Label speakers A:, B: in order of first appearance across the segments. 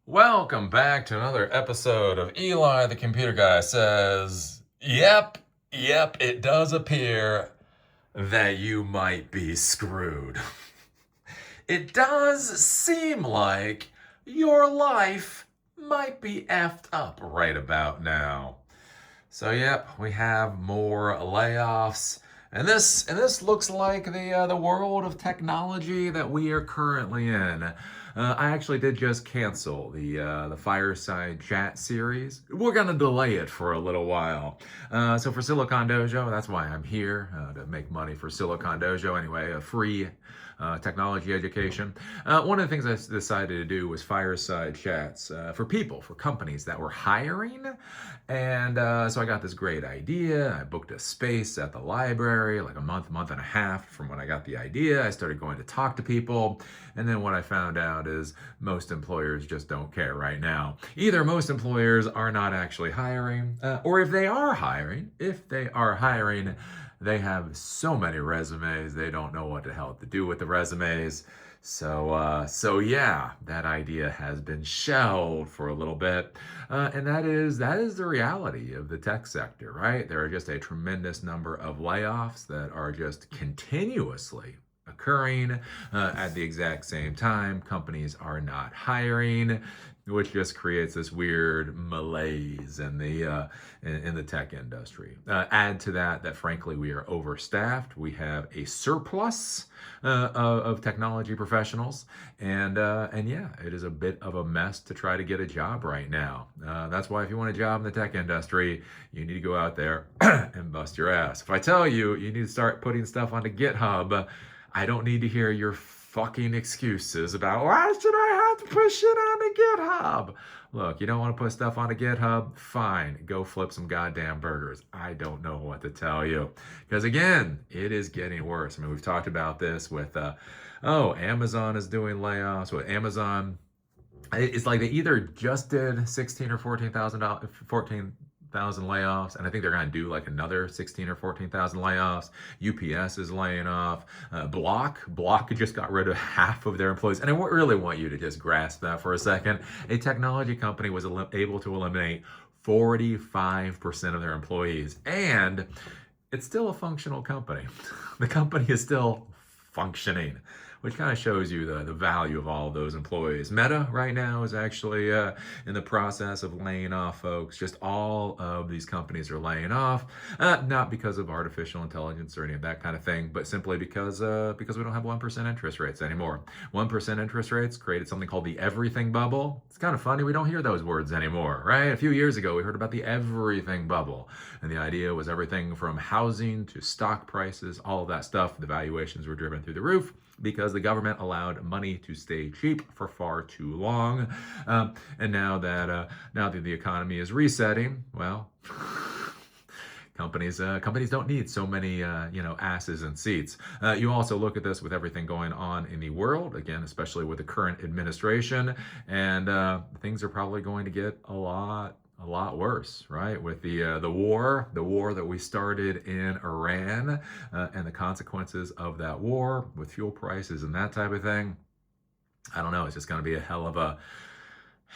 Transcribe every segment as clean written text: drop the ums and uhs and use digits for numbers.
A: Welcome back to another episode of Eli the Computer Guy Says, Yep, it does appear that you might be screwed. It does seem like your life might be effed up right about now. So yep, we have more layoffs. And this looks like the world of technology that we are currently in. I actually did just cancel the Fireside Chat series. We're gonna delay it for a little while. So for Silicon Dojo, that's why I'm here to make money for Silicon Dojo. Anyway, a free technology education. One of the things I decided to do was fireside chats for people, for companies that were hiring. And so I got this great idea. I booked a space at the library, like a month and a half from when I got the idea. I started going to talk to people. And then what I found out is most employers just don't care right now. Either most employers are not actually hiring, or if they are hiring, they have so many resumes, they don't know what the hell to do with the resumes. So yeah, that idea has been shelved for a little bit, and that is the reality of the tech sector, right? There are just a tremendous number of layoffs that are just continuously occurring at the exact same time. Companies are not hiring, which just creates this weird malaise in the tech industry. Add to that frankly we are overstaffed. We have a surplus of technology professionals, and yeah, it is a bit of a mess to try to get a job right now. That's why if you want a job in the tech industry, you need to go out there and bust your ass. If I tell you you need to start putting stuff onto GitHub, I don't need to hear your fucking excuses about why should I have to put shit onto GitHub. Look, you don't want to put stuff onto GitHub? Fine, go flip some goddamn burgers. I don't know what to tell you. Because again, it is getting worse. I mean, we've talked about this with, Amazon is doing layoffs. With Amazon, it's like they either just did 16 or 14,000 layoffs, and I think they're going to do like another 16 or 14,000 layoffs. UPS is laying off. Block just got rid of half of their employees, and I really want you to just grasp that for a second. A technology company was able to eliminate 45% of their employees, and it's still a functional company. The company is still functioning, which kind of shows you the value of all of those employees. Meta right now is actually in the process of laying off folks. Just all of these companies are laying off, not because of artificial intelligence or any of that kind of thing, but simply because we don't have 1% interest rates anymore. 1% interest rates created something called the everything bubble. It's kind of funny, we don't hear those words anymore, right? A few years ago, we heard about the everything bubble, and the idea was everything from housing to stock prices, all of that stuff. The valuations were driven through the roof because the government allowed money to stay cheap for far too long. And now that the economy is resetting, well, companies don't need so many asses in seats. You also look at this with everything going on in the world, again, especially with the current administration, and things are probably going to get a lot worse, right? With the war that we started in Iran, and the consequences of that war with fuel prices and that type of thing. I don't know. It's just going to be a hell of a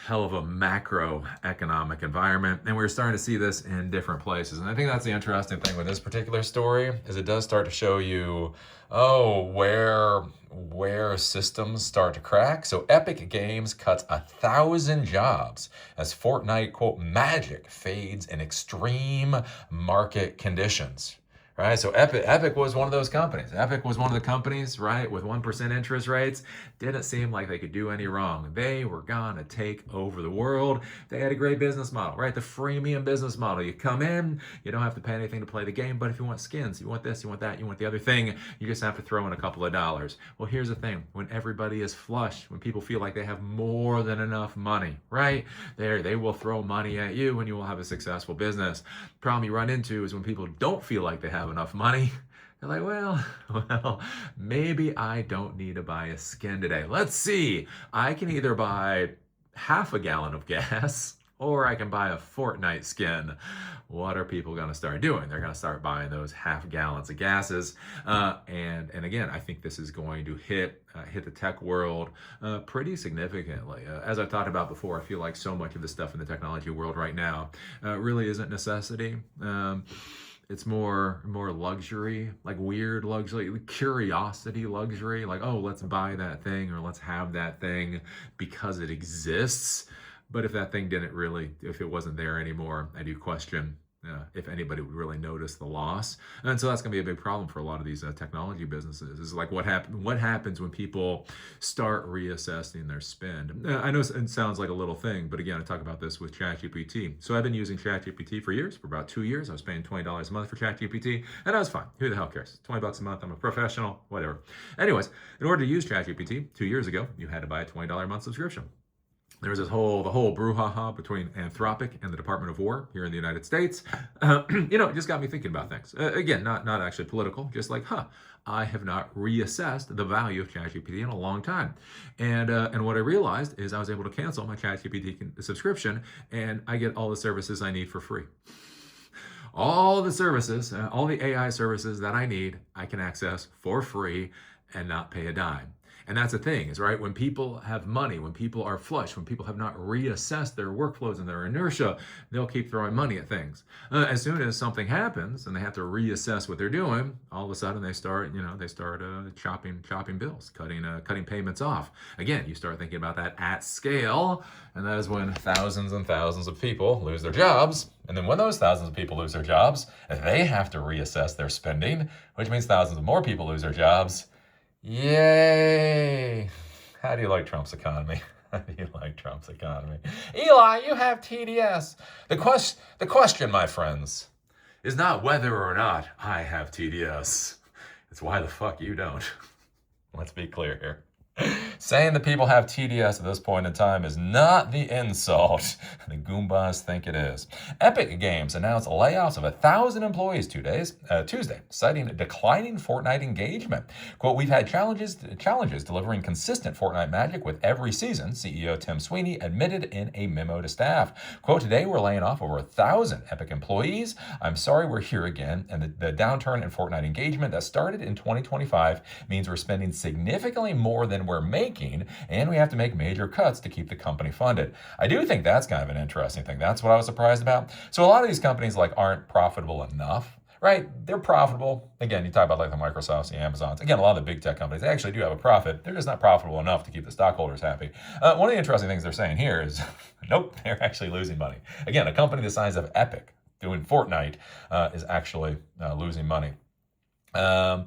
A: macroeconomic environment, and we're starting to see this in different places. And I think that's the interesting thing with this particular story, is it does start to show you where systems start to crack. So Epic Games cuts 1,000 jobs as Fortnite, quote, magic fades in extreme market conditions. Right, so Epic was one of those companies. Epic was one of the companies, right, with 1% interest rates. Didn't seem like they could do any wrong. They were gonna take over the world. They had a great business model, right? The freemium business model. You come in, you don't have to pay anything to play the game, but if you want skins, you want this, you want that, you want the other thing, you just have to throw in a couple of dollars. Well, here's the thing. When everybody is flush, when people feel like they have more than enough money, right? They will throw money at you and you will have a successful business. Problem you run into is when people don't feel like they have enough money, they're like, well, maybe I don't need to buy a skin today. Let's see. I can either buy half a gallon of gas or I can buy a Fortnite skin. What are people going to start doing? They're going to start buying those half gallons of gases. And again, I think this is going to hit the tech world pretty significantly. As I've talked about before, I feel like so much of the stuff in the technology world right now really isn't necessity. It's more luxury, like weird luxury, curiosity luxury, like, oh, let's buy that thing or let's have that thing because it exists. But if that thing didn't really, if it wasn't there anymore, I do question if anybody would really notice the loss. And so that's going to be a big problem for a lot of these technology businesses. Is like what happens when people start reassessing their spend. I know it sounds like a little thing, but again, I talk about this with ChatGPT. So I've been using ChatGPT for years, for about 2 years. I was paying $20 a month for ChatGPT, and I was fine. Who the hell cares? $20 a month. I'm a professional, whatever. Anyways, in order to use ChatGPT 2 years ago, you had to buy a $20 a month subscription. There was the whole brouhaha between Anthropic and the Department of War here in the United States. It just got me thinking about things. Again, not actually political, just like, I have not reassessed the value of ChatGPT in a long time. And what I realized is I was able to cancel my ChatGPT subscription, and I get all the services I need for free. All the services, all the AI services that I need, I can access for free and not pay a dime. And that's the thing, is right, when people have money, when people are flush, when people have not reassessed their workflows and their inertia, they'll keep throwing money at things. As soon as something happens and they have to reassess what they're doing, all of a sudden they start chopping bills, cutting payments off. Again, you start thinking about that at scale, and that is when thousands and thousands of people lose their jobs. And then when those thousands of people lose their jobs, they have to reassess their spending, which means thousands of more people lose their jobs. Yay! How do you like Trump's economy? How do you like Trump's economy? Eli, you have TDS. The question, my friends, is not whether or not I have TDS. It's why the fuck you don't. Let's be clear here. Saying that people have TDS at this point in time is not the insult the Goombas think it is. Epic Games announced layoffs of 1,000 employees Tuesday, citing declining Fortnite engagement. Quote, "We've had challenges delivering consistent Fortnite magic with every season," CEO Tim Sweeney admitted in a memo to staff. Quote, "Today we're laying off over 1,000 Epic employees. I'm sorry we're here again, and the downturn in Fortnite engagement that started in 2025 means we're spending significantly more than we're making, and we have to make major cuts to keep the company funded." I do think that's kind of an interesting thing. That's what I was surprised about. So a lot of these companies aren't profitable enough, right? They're profitable. Again, you talk about the Microsofts, the Amazons. Again, a lot of the big tech companies, they actually do have a profit. They're just not profitable enough to keep the stockholders happy. One of the interesting things they're saying here is, nope, they're actually losing money. Again, a company the size of Epic doing Fortnite is actually losing money. And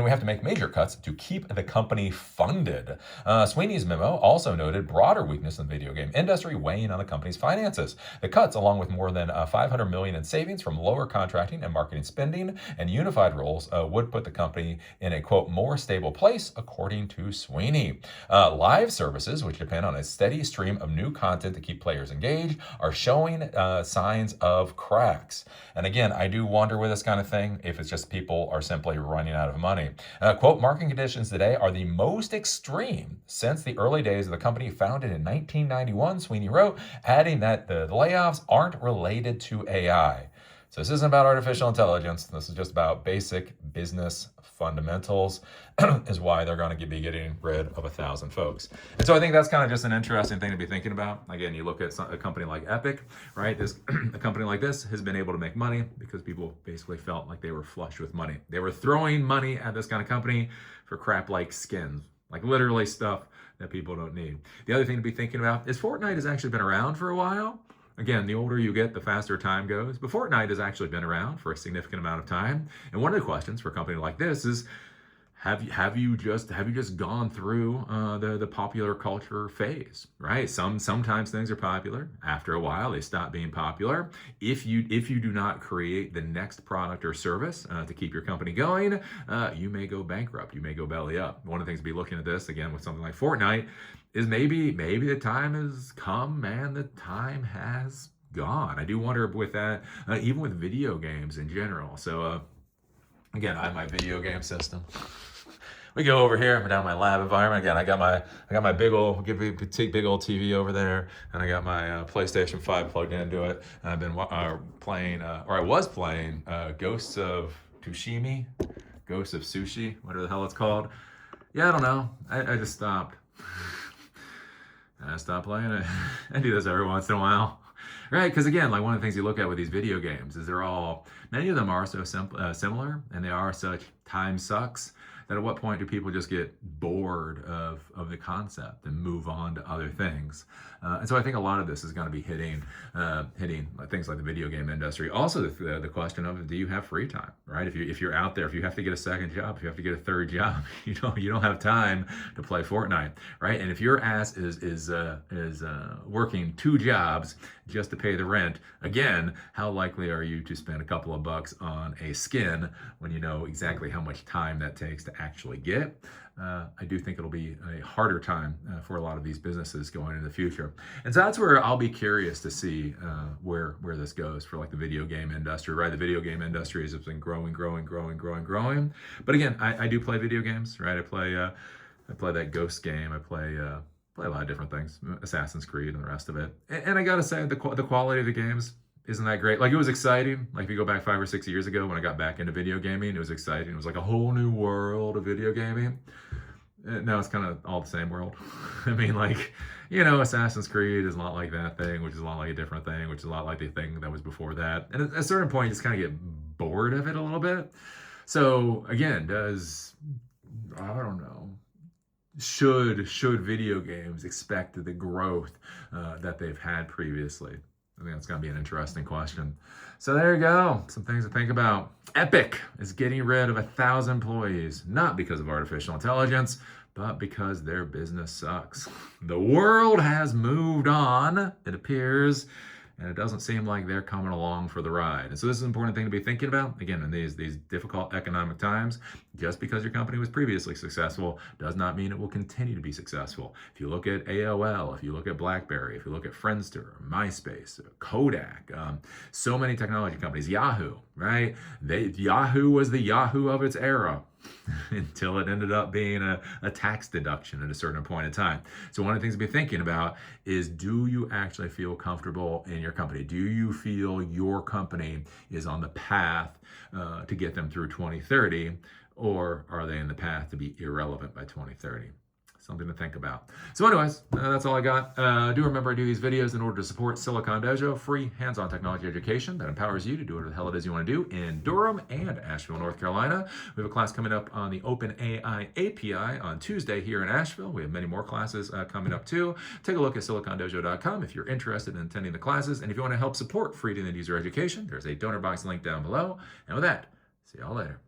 A: we have to make major cuts to keep the company funded. Sweeney's memo also noted broader weakness in the video game industry weighing on the company's finances. The cuts, along with more than $500 million in savings from lower contracting and marketing spending and unified roles, would put the company in a, quote, more stable place, according to Sweeney. Live services, which depend on a steady stream of new content to keep players engaged, are showing signs of cracks. And again, I do wonder with this kind of thing if it's just people are simply running out of money. Quote, "Market conditions today are the most extreme since the early days of the company founded in 1991, Sweeney wrote, adding that the layoffs aren't related to AI. So this isn't about artificial intelligence. This is just about basic business fundamentals is why they're going to be getting rid of 1,000 folks. And so I think that's kind of just an interesting thing to be thinking about. Again, you look at a company like Epic, right? A company like this has been able to make money because people basically felt like they were flush with money. They were throwing money at this kind of company for crap like skins, like literally stuff that people don't need. The other thing to be thinking about is Fortnite has actually been around for a while. Again, the older you get, the faster time goes. But Fortnite has actually been around for a significant amount of time. And one of the questions for a company like this is, have you just gone through the popular culture phase, right? Sometimes things are popular. After a while, they stop being popular. If you do not create the next product or service to keep your company going, you may go bankrupt. You may go belly up. One of the things to be looking at this again with something like Fortnite is maybe the time has come, man. The time has gone. I do wonder with that, even with video games in general. So again, I have my video game system. we go over here. I'm down in my lab environment again. I got my big old TV over there, and I got my PlayStation 5 plugged into it. And I've been playing, or I was playing, Ghosts of Sushi, whatever the hell it's called. Yeah, I don't know. I just stopped. I stopped playing it. I do this every once in a while. Right, because again, like one of the things you look at with these video games is many of them are so similar, and they are such time sucks that at what point do people just get bored of the concept and move on to other things? And so I think a lot of this is going to be hitting things like the video game industry. Also, the question of, do you have free time? Right? If you're out there, if you have to get a second job, if you have to get a third job, you don't have time to play Fortnite, right? And if your ass is working two jobs just to pay the rent, again, how likely are you to spend a couple of bucks on a skin when you know exactly how much time that takes to actually get? I do think it'll be a harder time for a lot of these businesses going into the future. And so that's where I'll be curious to see where this goes for like the video game industry, right? The video game industry has been growing. But again, I do play video games, right? I play that Ghost game. I play a lot of different things, Assassin's Creed and the rest of it. And I gotta say, the quality of the games isn't that great. Like, it was exciting. Like, if you go back 5 or 6 years ago when I got back into video gaming, it was exciting. It was like a whole new world of video gaming. Now it's kind of all the same world. I mean, like, Assassin's Creed is a lot like that thing, which is a lot like a different thing, which is a lot like the thing that was before that. And at a certain point, you just kind of get bored of it a little bit. So again, I don't know, should video games expect the growth that they've had previously? I think that's going to be an interesting question. So there you go. Some things to think about. Epic is getting rid of 1,000 employees, not because of artificial intelligence, but because their business sucks. The world has moved on, it appears, and it doesn't seem like they're coming along for the ride. And so this is an important thing to be thinking about. Again, in these difficult economic times, just because your company was previously successful does not mean it will continue to be successful. If you look at AOL, if you look at BlackBerry, if you look at Friendster, MySpace, Kodak, so many technology companies, Yahoo, right? Yahoo was the Yahoo of its era. Until it ended up being a tax deduction at a certain point in time. So one of the things to be thinking about is, do you actually feel comfortable in your company? Do you feel your company is on the path to get them through 2030, or are they in the path to be irrelevant by 2030? Something to think about. So anyways, that's all I got. Do remember, I do these videos in order to support Silicon Dojo, free hands-on technology education that empowers you to do whatever the hell it is you want to do in Durham and Asheville, North Carolina. We have a class coming up on the OpenAI API on Tuesday here in Asheville. We have many more classes coming up too. Take a look at silicondojo.com if you're interested in attending the classes. And if you want to help support free and user education, there's a donor box link down below. And with that, see y'all later.